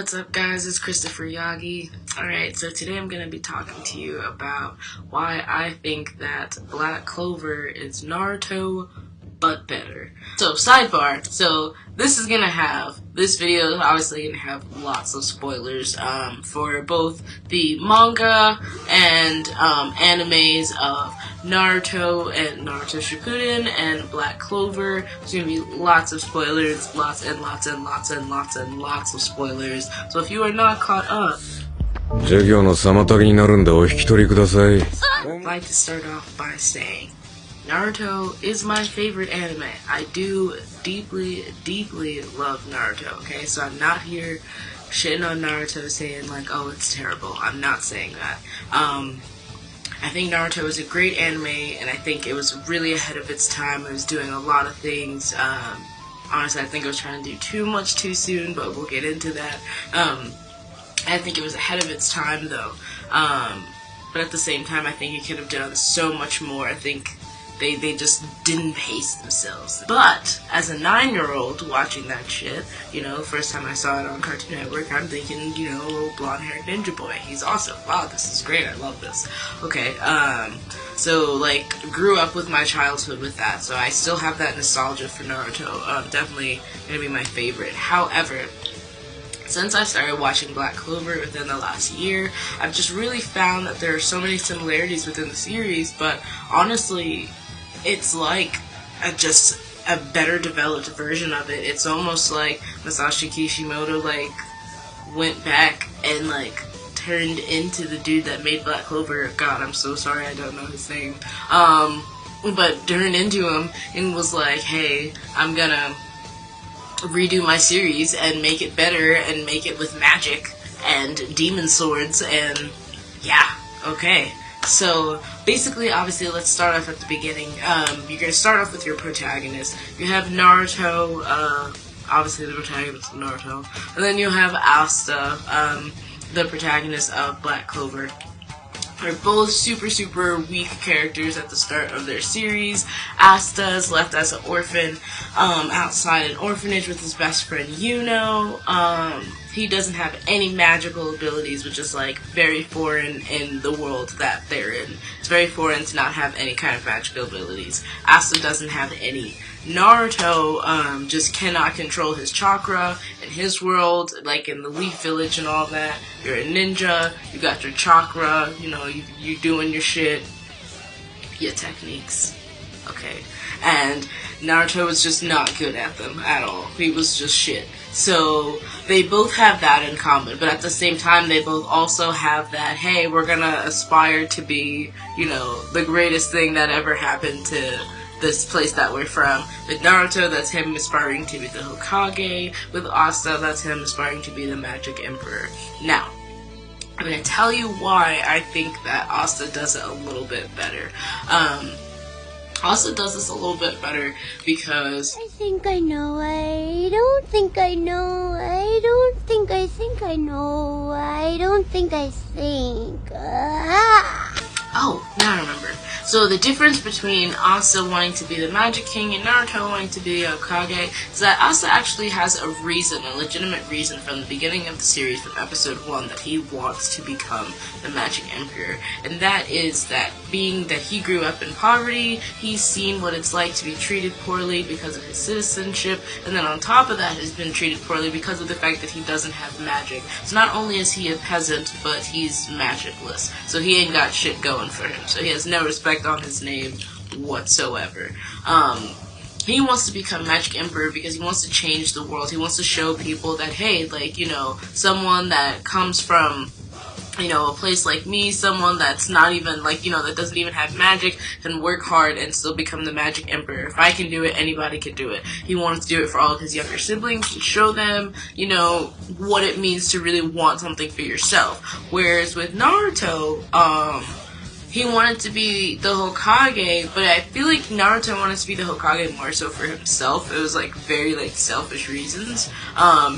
What's up, guys? It's Christopher Yagi. Alright, so today I'm going to be talking to you about why I think that Black Clover is Naruto, but better. So, sidebar. So, this video is obviously going to have lots of spoilers for both the manga and animes of Naruto and Naruto Shippuden and Black Clover. There's going to be lots of spoilers, lots of spoilers. So if you are not caught up, I'd like to start off by saying Naruto is my favorite anime. I do deeply love Naruto, okay? So I'm not here shitting on Naruto saying like, oh, it's terrible. I'm not saying that. I think Naruto is a great anime, and I think it was really ahead of its time. It was doing a lot of things. Honestly, I think it was trying to do too much too soon, but we'll get into that. I think it was ahead of its time, though. But at the same time, I think it could have done so much more. I think they just didn't pace themselves. But as a 9-year-old watching that shit, you know, first time I saw it on Cartoon Network, I'm thinking, you know, little blonde-haired ninja boy. He's awesome. Wow, this is great. I love this. Okay, so, like, grew up with my childhood with that, so I still have that nostalgia for Naruto. Definitely gonna be my favorite. However, since I started watching Black Clover within the last year, I've just really found that there are so many similarities within the series, but honestly, it's like just a better developed version of it. It's almost like Masashi Kishimoto, like, went back and, like, turned into the dude that made Black Clover. God, I'm so sorry, I don't know his name. But turned into him and was like, hey, I'm gonna redo my series and make it better and make it with magic and demon swords and yeah, okay. So basically, obviously, let's start off at the beginning. You're gonna start off with your protagonist. You have Naruto, obviously the protagonist of Naruto, and then you have Asta, the protagonist of Black Clover. They're both super weak characters at the start of their series. Asta is left as an orphan outside an orphanage with his best friend Yuno. He doesn't have any magical abilities, which is like very foreign in the world that they're in. It's very foreign to not have any kind of magical abilities. Asta doesn't have any. Naruto just cannot control his chakra in his world, like in the Leaf Village and all that. You're a ninja, you got your chakra, you know, you doing your shit, your techniques, okay. And Naruto was just not good at them at all. He was just shit. So they both have that in common, but at the same time, they both also have that, hey, we're gonna aspire to be, you know, the greatest thing that ever happened to this place that we're from. With Naruto, that's him aspiring to be the Hokage. With Asta, that's him aspiring to be the Magic Emperor. Now, I'm gonna tell you why I think that Asta does it a little bit better. Asta does this a little bit better because I think I know, I don't think I know, I don't think I think I know, I don't think I think. Oh, now I remember. So the difference between Asta wanting to be the Magic King and Naruto wanting to be a Hokage is that Asta actually has a reason, a legitimate reason from the beginning of the series, from episode 1, that he wants to become the Magic Emperor. And that is that being that he grew up in poverty, he's seen what it's like to be treated poorly because of his citizenship, and then on top of that, has been treated poorly because of the fact that he doesn't have magic. So not only is he a peasant, but he's magicless. So he ain't got shit going for him. So he has no respect on his name whatsoever. He wants to become Magic Emperor because he wants to change the world. He wants to show people that, hey, like, you know, someone that comes from, you know, a place like me, someone that's not even, like, you know, that doesn't even have magic, can work hard and still become the Magic Emperor. If I can do it, anybody can do it. He wanted to do it for all of his younger siblings, to show them, you know, what it means to really want something for yourself. Whereas with Naruto, he wanted to be the Hokage, but I feel like Naruto wanted to be the Hokage more so for himself. It was like very like selfish reasons.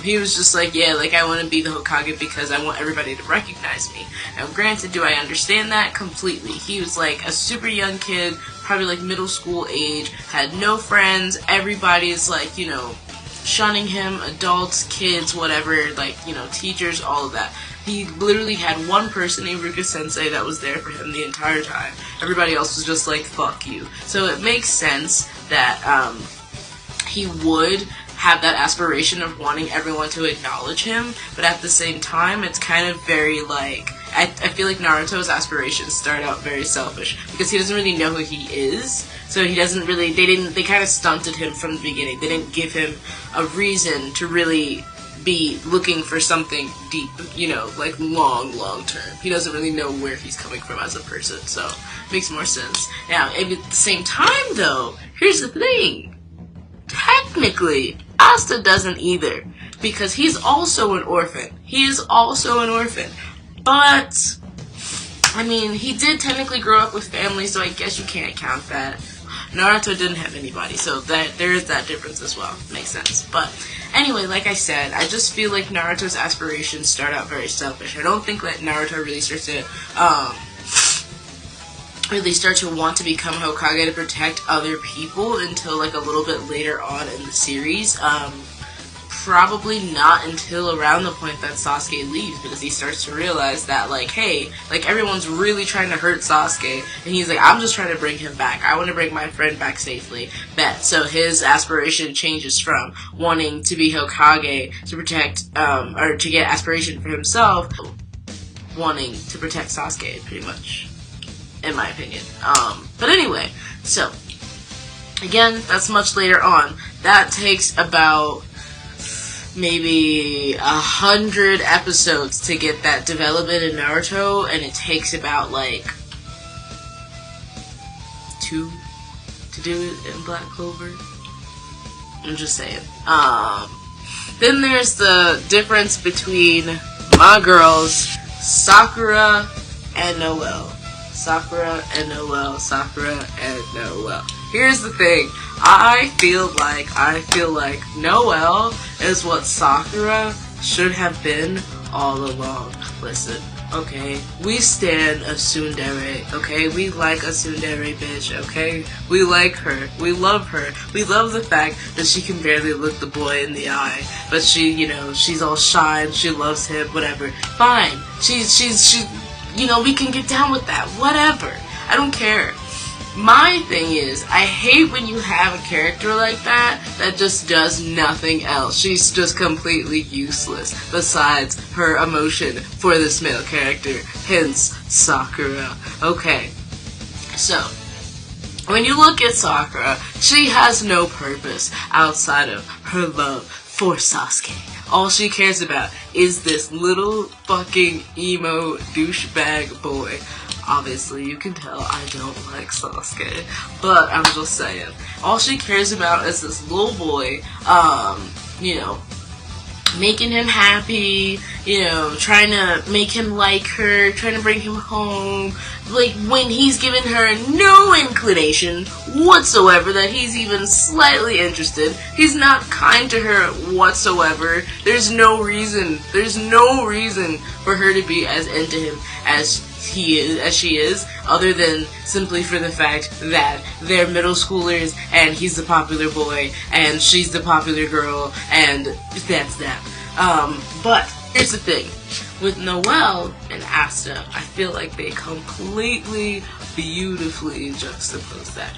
He was just like, yeah, like I want to be the Hokage because I want everybody to recognize me. Now granted, do I understand that? Completely. He was like a super young kid, probably like middle school age, had no friends, everybody's like, you know, shunning him, adults, kids, whatever, like, you know, teachers, all of that. He literally had one person, Iruka Sensei, that was there for him the entire time. Everybody else was just like, fuck you. So it makes sense that he would have that aspiration of wanting everyone to acknowledge him, but at the same time, it's kind of very like, I feel like Naruto's aspirations start out very selfish, because he doesn't really know who he is, so he doesn't really, they kind of stunted him from the beginning. They didn't give him a reason to really be looking for something deep, you know, like long term. He doesn't really know where he's coming from as a person, so it makes more sense. Now, at the same time, though, here's the thing. Technically, Asta doesn't either, because he's also an orphan. He is also an orphan. But, I mean, he did technically grow up with family, so I guess you can't count that. Naruto didn't have anybody, so there is that difference as well. Makes sense. But anyway, like I said, I just feel like Naruto's aspirations start out very selfish. I don't think that Naruto really starts to want to become Hokage to protect other people until like a little bit later on in the series. Probably not until around the point that Sasuke leaves, because he starts to realize that, like, hey, like, everyone's really trying to hurt Sasuke, and he's like, I'm just trying to bring him back. I want to bring my friend back safely. So his aspiration changes from wanting to be Hokage to protect, or to get aspiration for himself, wanting to protect Sasuke, pretty much, in my opinion. But anyway, so, again, that's much later on. That takes about maybe 100 episodes to get that development in Naruto, and it takes about like 2 to do it in Black Clover. I'm just saying. Then there's the difference between my girls, Sakura and Noelle. Sakura and Noelle. Sakura and Noelle. Here's the thing. I feel like Noelle is what Sakura should have been all along. Listen, okay? We stan a tsundere, okay? We like a tsundere bitch, okay? We like her. We love her. We love the fact that she can barely look the boy in the eye. But she, you know, she's all shy and she loves him, whatever. Fine. She's, you know, we can get down with that. Whatever. I don't care. My thing is, I hate when you have a character like that just does nothing else. She's just completely useless besides her emotion for this male character, hence Sakura. Okay, so when you look at Sakura, she has no purpose outside of her love for Sasuke. All she cares about is this little fucking emo douchebag boy. Obviously, you can tell I don't like Sasuke, but I'm just saying. All she cares about is this little boy, you know, making him happy, you know, trying to make him like her, trying to bring him home. Like, when he's given her no inclination whatsoever that he's even slightly interested, he's not kind to her whatsoever. There's no reason for her to be as into him as she is, other than simply for the fact that they're middle schoolers and he's the popular boy and she's the popular girl, and that's that. But here's the thing. With Noelle and Asta, I feel like they completely beautifully juxtapose that.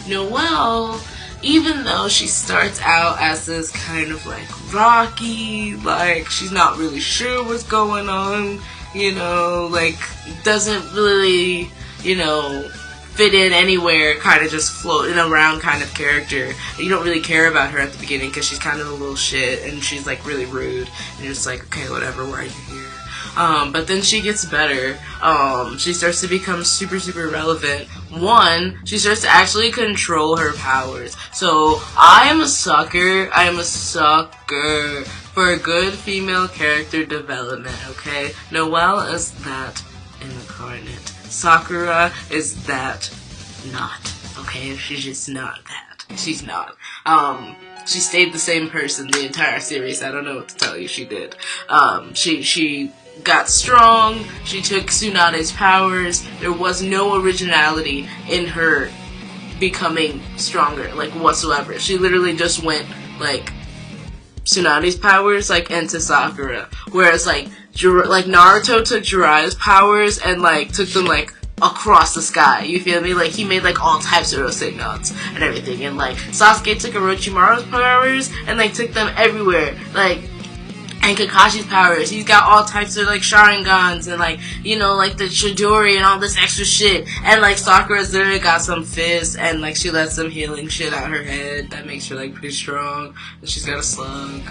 Noelle, even though she starts out as this kind of like rocky, like she's not really sure what's going on, you know, like doesn't really, you know, fit in anywhere, kind of just floating around kind of character. You don't really care about her at the beginning because she's kind of a little shit and she's like really rude, and you're just like, okay, whatever, why are you here? But then she gets better. She starts to become super relevant. One, she starts to actually control her powers. So I am a sucker for a good female character development, okay? Noelle is that incarnate. Sakura is that not, okay? She's just not that. She's not. She stayed the same person the entire series. I don't know what to tell you, she did. She got strong, she took Tsunade's powers. There was no originality in her becoming stronger, like, whatsoever. She literally just went, like, Tsunade's powers, like, into Sakura. Whereas, like, Naruto took Jiraiya's powers and, like, took them, like, across the sky, you feel me? Like, he made, like, all types of Rasengan and everything, and, like, Sasuke took Orochimaru's powers and, like, took them everywhere, like, and Kakashi's powers, he's got all types of, like, Sharingans and, like, you know, like, the Chidori and all this extra shit, and, like, Sakura's literally got some fists, and, like, she lets some healing shit out her head that makes her, like, pretty strong, and she's got a slug.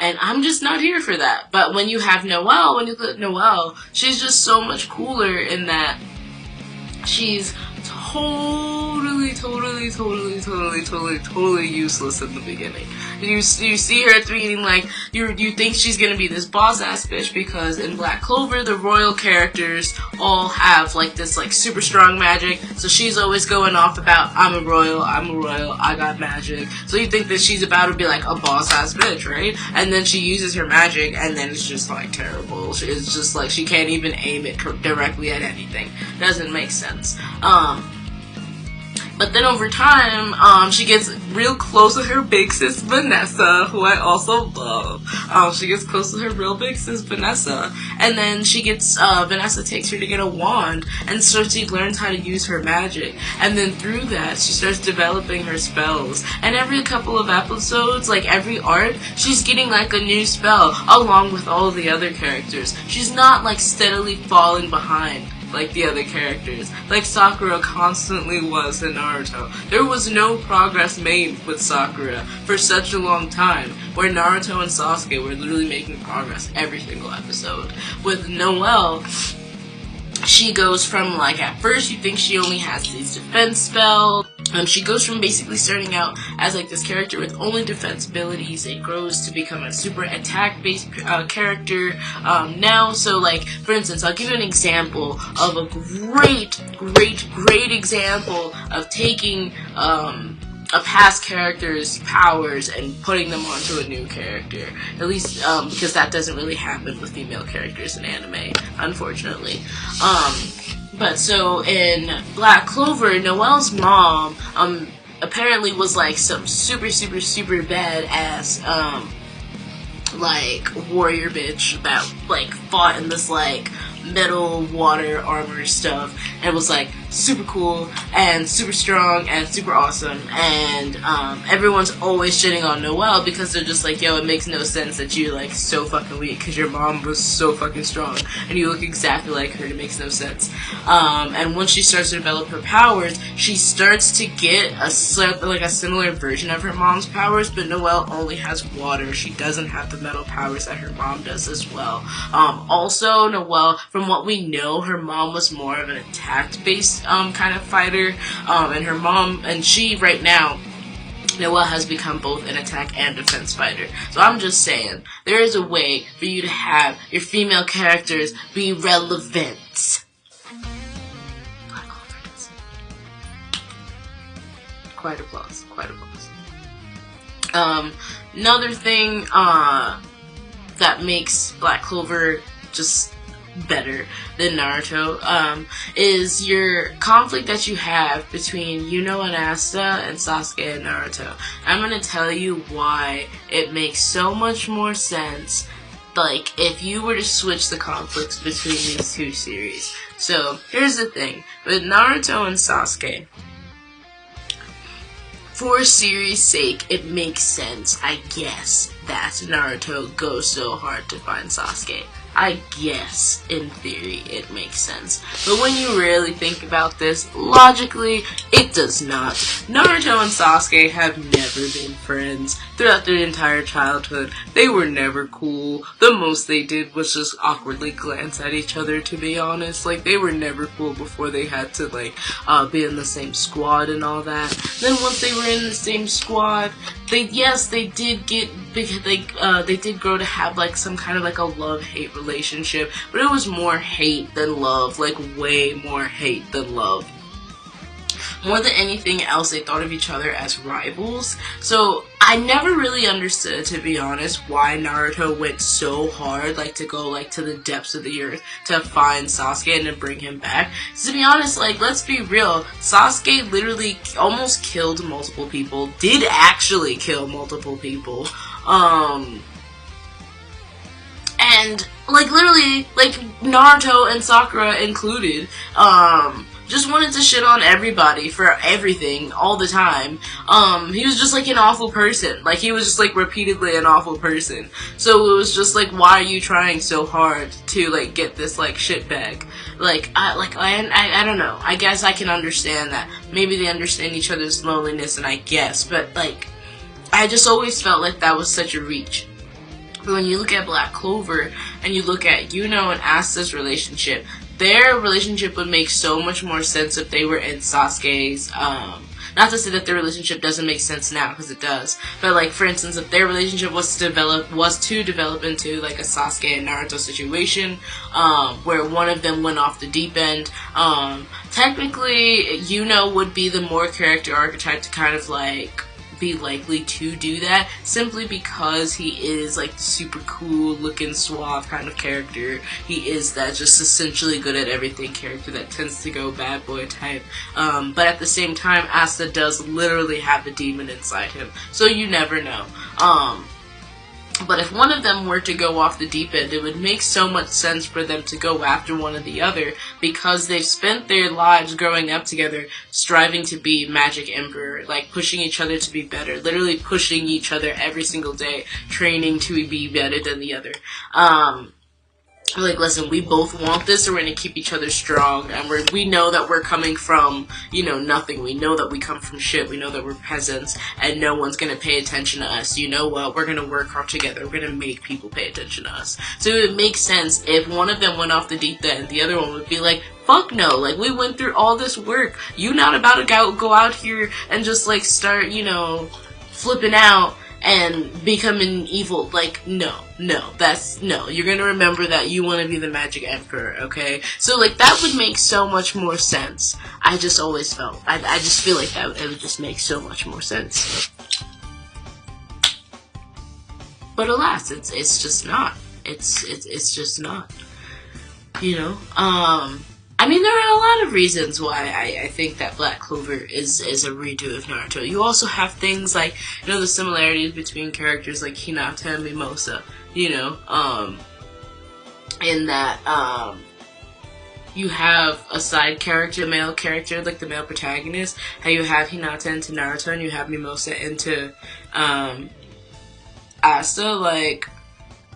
And I'm just not here for that. But when you have Noelle, when you look at Noelle, she's just so much cooler in that she's totally useless in the beginning. You see her being like, you think she's gonna be this boss-ass bitch because in Black Clover, the royal characters all have, like, this, like, super strong magic, so she's always going off about, I'm a royal, I got magic. So you think that she's about to be, like, a boss-ass bitch, right? And then she uses her magic, and then it's just, like, terrible. It's just, like, she can't even aim it directly at anything. Doesn't make sense. But then over time, she gets real close with her big sis Vanessa, who I also love. She gets close with her real big sis Vanessa, and then she gets, Vanessa takes her to get a wand, and so she learns how to use her magic. And then through that, she starts developing her spells. And every couple of episodes, like every arc, she's getting like a new spell, along with all the other characters. She's not like steadily falling behind like the other characters, like Sakura constantly was in Naruto. There was no progress made with Sakura for such a long time, where Naruto and Sasuke were literally making progress every single episode. With Noelle, she goes from, like, at first you think she only has these defense spells. She goes from basically starting out as, like, this character with only defense abilities. It grows to become a super attack-based character now. So, like, for instance, I'll give you an example of a great example of taking a past character's powers and putting them onto a new character. At least, because that doesn't really happen with female characters in anime, unfortunately. But so in Black Clover, Noelle's mom, apparently was like some super badass, like warrior bitch that like fought in this like metal water armor stuff and was like super cool and super strong and super awesome, and everyone's always shitting on Noelle because they're just like, yo, it makes no sense that you're like so fucking weak because your mom was so fucking strong and you look exactly like her. It makes no sense. And once she starts to develop her powers, she starts to get a similar version of her mom's powers, but Noelle only has water. She doesn't have the metal powers that her mom does as well. Also, Noelle, from what we know, her mom was more of an attack-based kind of fighter, and her mom, and she right now, Noelle has become both an attack and defense fighter. So I'm just saying, there is a way for you to have your female characters be relevant. Black Clover. Quite applause. Another thing that makes Black Clover just better than Naruto is your conflict that you have between Yuno and Asta and Sasuke and Naruto. I'm gonna tell you why it makes so much more sense, like, if you were to switch the conflicts between these two series. So, here's the thing. With Naruto and Sasuke, for series' sake, it makes sense, I guess, that Naruto goes so hard to find Sasuke. I guess, in theory, it makes sense. But when you really think about this, logically, it does not. Naruto and Sasuke have never been friends. Throughout their entire childhood, they were never cool. The most they did was just awkwardly glance at each other, to be honest. Like, they were never cool before they had to, like, be in the same squad and all that. Then once they were in the same squad, they did get big, they did grow to have, like, some kind of, like, a love-hate relationship, but it was more hate than love, like, way more hate than love. more than anything else, they thought of each other as rivals. So I never really understood, to be honest, why Naruto went so hard, like, to go, like, to the depths of the earth to find Sasuke and to bring him back. So to be honest, like, let's be real, Sasuke literally almost killed multiple people, did actually kill multiple people, and, like, literally, like, Naruto and Sakura included, just wanted to shit on everybody for everything all the time. He was just, like, an awful person. Like, he was just, like, repeatedly an awful person. So it was just, like, why are you trying so hard to, like, get this, like, shit bag? Like, I don't know. I guess I can understand that. Maybe they understand each other's loneliness, and I guess. But, like, I just always felt like that was such a reach. But when you look at Black Clover, and you look at Yuno and Asta's relationship, their relationship would make so much more sense if they were in Sasuke's, not to say that their relationship doesn't make sense now, because it does, but, like, for instance, if their relationship was to develop into, like, a Sasuke and Naruto situation, where one of them went off the deep end, technically, Yuno would be the more character archetype to kind of, like, be likely to do that, simply because he is, like, super cool looking suave kind of character. He is that just essentially good at everything character that tends to go bad boy type, but at the same time, Asta does literally have the demon inside him, so you never know. But if one of them were to go off the deep end, it would make so much sense for them to go after one or the other, because they've spent their lives growing up together, striving to be Magic Emperor, like, pushing each other to be better, literally pushing each other every single day, training to be better than the other. Like, listen, we both want this, so we're gonna keep each other strong, and we know that we're coming from, you know, nothing. We know that we come from shit. We know that we're peasants, and no one's gonna pay attention to us. You know what? We're gonna work hard together. We're gonna make people pay attention to us. So it makes sense if one of them went off the deep end, the other one would be like, fuck no, like, we went through all this work. You not about to go out here and just, like, start, you know, flipping out and becoming evil. Like, no, you're gonna remember that you want to be the Magic Emperor, okay? So, like, that would make so much more sense. I just always felt, I just feel like that it would just make so much more sense. But alas, it's just not. It's just not. You know? I mean, there are a lot of reasons why I think that Black Clover is a redo of Naruto. You also have things like, you know, the similarities between characters like Hinata and Mimosa, you know, in that, you have a side character, male character, like the male protagonist, how you have Hinata into Naruto, and you have Mimosa into, Asta, like,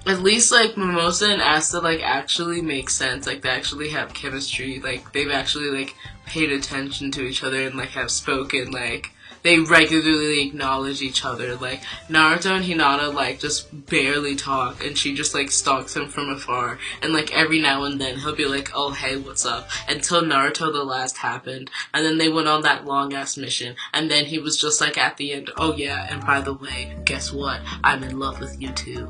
at least, like, Mimosa and Asta, like, actually make sense. Like, they actually have chemistry. Like, they've actually, like, paid attention to each other and, like, have spoken. Like, they regularly acknowledge each other. Like, Naruto and Hinata, like, just barely talk, and she just, like, stalks him from afar. And, like, every now and then, he'll be like, oh, hey, what's up? Until Naruto the Last happened. And then they went on that long-ass mission. And then he was just, like, at the end, oh, yeah, and by the way, guess what? I'm in love with you, too.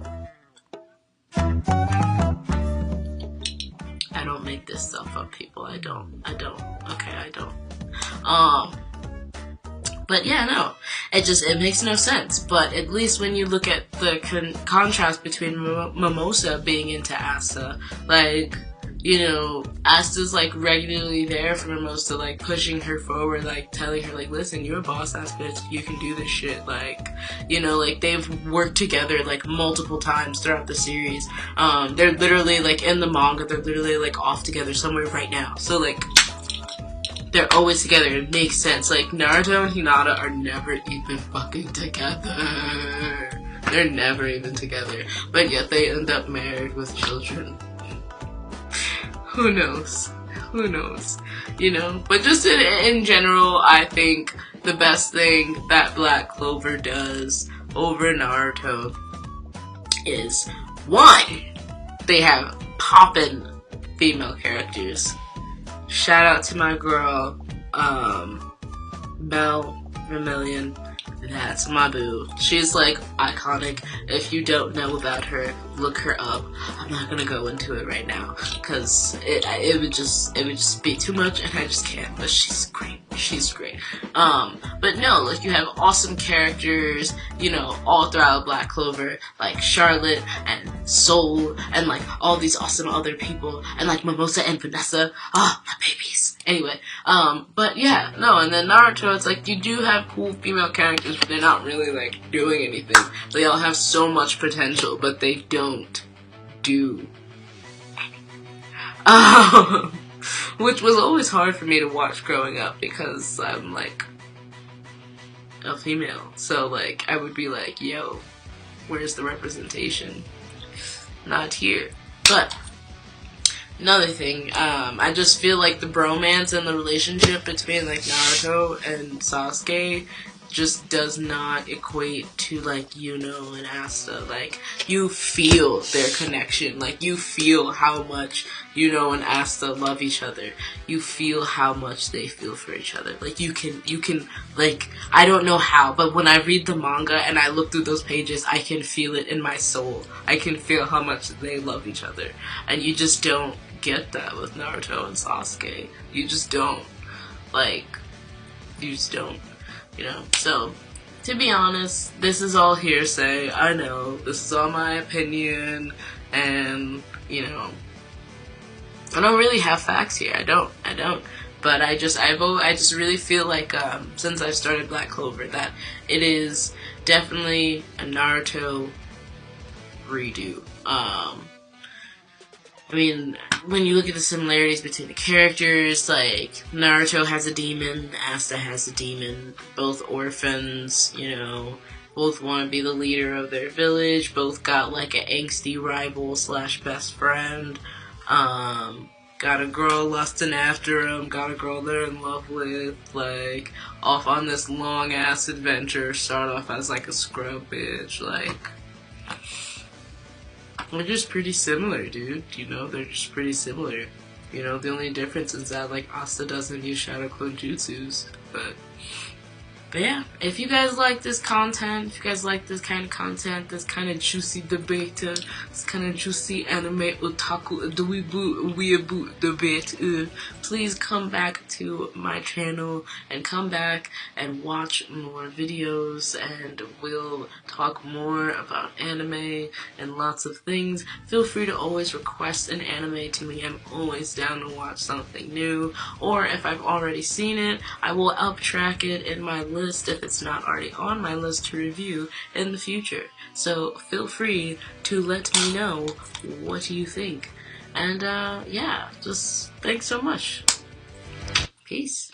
I don't make this stuff up, people. I don't. Okay, I don't. But yeah, no. It makes no sense. But at least when you look at the contrast between Mimosa being into Asta, like, you know, Asta's, like, regularly there for Mimosa, like, pushing her forward, like, telling her, like, listen, you're a boss-ass bitch, you can do this shit, like, you know, like, they've worked together, like, multiple times throughout the series. They're literally, like, in the manga, they're literally, like, off together somewhere right now. So, like, they're always together. It makes sense. Like, Naruto and Hinata are never even fucking together. They're never even together. But yet they end up married with children. Who knows? Who knows? You know? But just in general, I think the best thing that Black Clover does over Naruto is, one, they have poppin' female characters. Shout out to my girl, Belle Vermillion. That's my boo. She's like iconic. If you don't know about her, look her up. I'm not gonna go into it right now because it would just be too much, and I just can't. But she's great. She's great. But no, like, you have awesome characters, you know, all throughout Black Clover, like Charlotte and Soul, and like all these awesome other people, and like Mimosa and Vanessa. Oh, my babies. Anyway, but yeah, no, and then Naruto, it's like you do have cool female characters, but they're not really like doing anything. They all have so much potential, but they don't do anything. Which was always hard for me to watch growing up because I'm like a female. So like I would be like, yo, where's the representation? Not here. But another thing, I just feel like the bromance and the relationship between like Naruto and Sasuke just does not equate to like Yuno and Asta. Like, you feel their connection. Like, you feel how much Yuno and Asta love each other. You feel how much they feel for each other. Like, you can like, I don't know how, but when I read the manga and I look through those pages, I can feel it in my soul. I can feel how much they love each other. And you just don't get that with Naruto and Sasuke. You just don't. Like, you just don't. You know, so, to be honest, this is all hearsay. I know, this is all my opinion, and, you know, I don't really have facts here. I don't. But I just really feel like, since I've started Black Clover, that it is definitely a Naruto redo. I mean, when you look at the similarities between the characters, like, Naruto has a demon, Asta has a demon, both orphans, you know, both want to be the leader of their village, both got, like, an angsty rival / best friend, got a girl lusting after him, got a girl they're in love with, like, off on this long-ass adventure, start off as, like, a scrub bitch, like, they're just pretty similar, dude. You know, they're just pretty similar. You know, the only difference is that, like, Asta doesn't use Shadow Clone Jutsus. But yeah, if you guys like this content, if you guys like this kind of content, this kind of juicy debate, this kind of juicy anime otaku weeaboo debate, please come back to my channel and come back and watch more videos, and we'll talk more about anime and lots of things. Feel free to always request an anime to me. I'm always down to watch something new, or if I've already seen it, I will uptrack it in my list if it's not already on my list to review in the future. So feel free to let me know what you think. And yeah, just thanks so much. Peace.